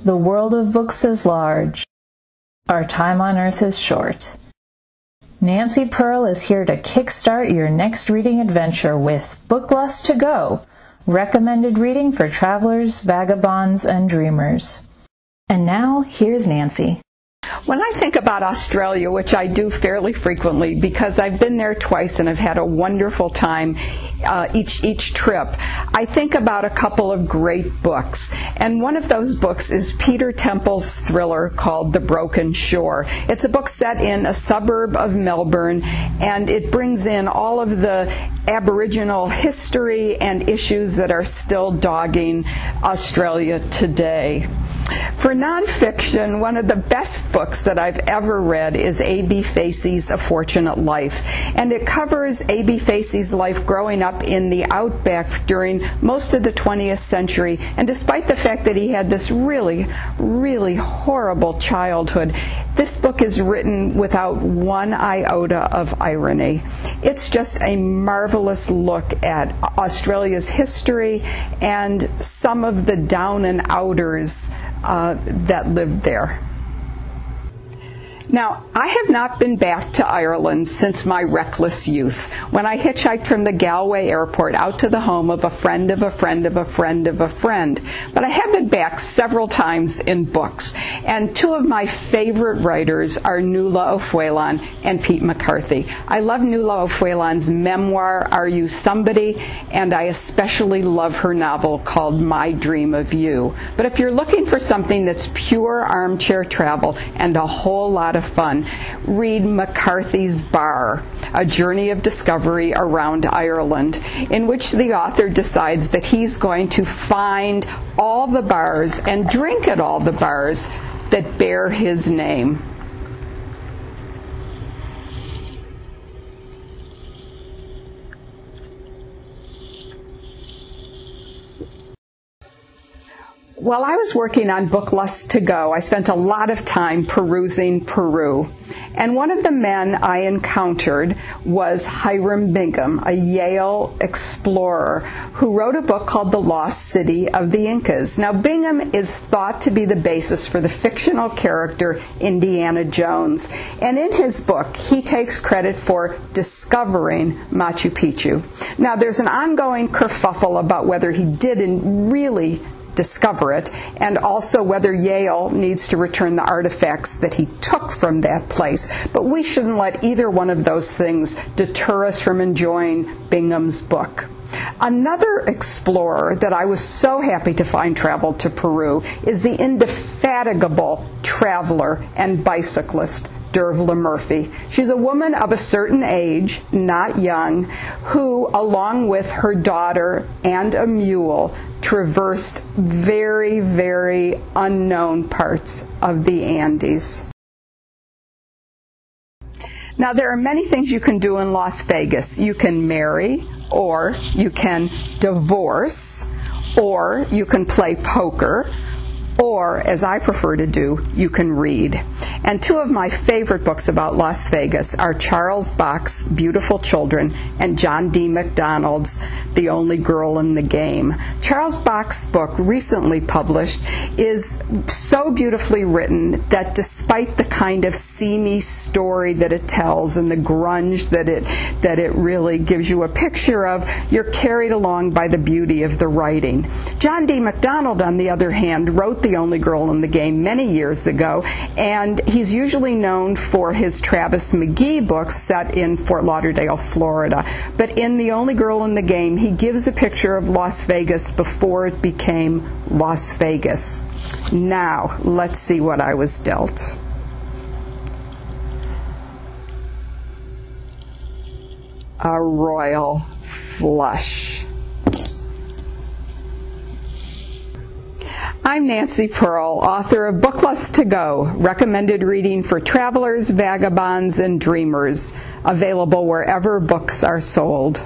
The world of books is large. Our time on earth is short. Nancy Pearl is here to kickstart your next reading adventure with Book Lust to Go, recommended reading for travelers, vagabonds, and dreamers. And now, here's Nancy. When I think about Australia, which I do fairly frequently because I've been there twice and I've had a wonderful time each trip, I think about a couple of great books. And one of those books is Peter Temple's thriller called The Broken Shore. It's a book set in a suburb of Melbourne, and it brings in all of the Aboriginal history and issues that are still dogging Australia today. For nonfiction, one of the best books that I've ever read is A.B. Facey's A Fortunate Life. And it covers A.B. Facey's life growing up in the outback during most of the 20th century. And despite the fact that he had this really, really horrible childhood, this book is written without one iota of irony. It's just a marvelous look at Australia's history and some of the down and outers that lived there. Now, I have not been back to Ireland since my reckless youth, when I hitchhiked from the Galway airport out to the home of a friend of a friend of a friend of a friend. But I have been back several times in books, and two of my favorite writers are Nuala O'Phelan and Pete McCarthy. I love Nuala O'Phelan's memoir, Are You Somebody? And I especially love her novel called My Dream of You. But if you're looking for something that's pure armchair travel and a whole lot of fun, read McCarthy's Bar, A Journey of Discovery Around Ireland, in which the author decides that he's going to find all the bars and drink at all the bars that bear his name. While I was working on Book Lust to Go, I spent a lot of time perusing Peru. And one of the men I encountered was Hiram Bingham, a Yale explorer, who wrote a book called The Lost City of the Incas. Now, Bingham is thought to be the basis for the fictional character Indiana Jones. And in his book, he takes credit for discovering Machu Picchu. Now, there's an ongoing kerfuffle about whether he didn't really discover it, and also whether Yale needs to return the artifacts that he took from that place. But we shouldn't let either one of those things deter us from enjoying Bingham's book. Another explorer that I was so happy to find traveled to Peru is the indefatigable traveler and bicyclist Dervla Murphy. She's a woman of a certain age, not young, who, along with her daughter and a mule, traversed very, very unknown parts of the Andes. Now, there are many things you can do in Las Vegas. You can marry, or you can divorce, or you can play poker, or, as I prefer to do, you can read. And two of my favorite books about Las Vegas are Charles Bach's Beautiful Children and John D. MacDonald's The Only Girl in the Game. Charles Bach's book, recently published, is so beautifully written that despite the kind of seamy story that it tells and the grunge that it really gives you a picture of, you're carried along by the beauty of the writing. John D. MacDonald, on the other hand, wrote The Only Girl in the Game many years ago, and he's usually known for his Travis McGee books set in Fort Lauderdale, Florida. But in The Only Girl in the Game, he gives a picture of Las Vegas before it became Las Vegas. Now, let's see what I was dealt. A royal flush. I'm Nancy Pearl, author of Book Lust to Go, recommended reading for travelers, vagabonds, and dreamers, available wherever books are sold.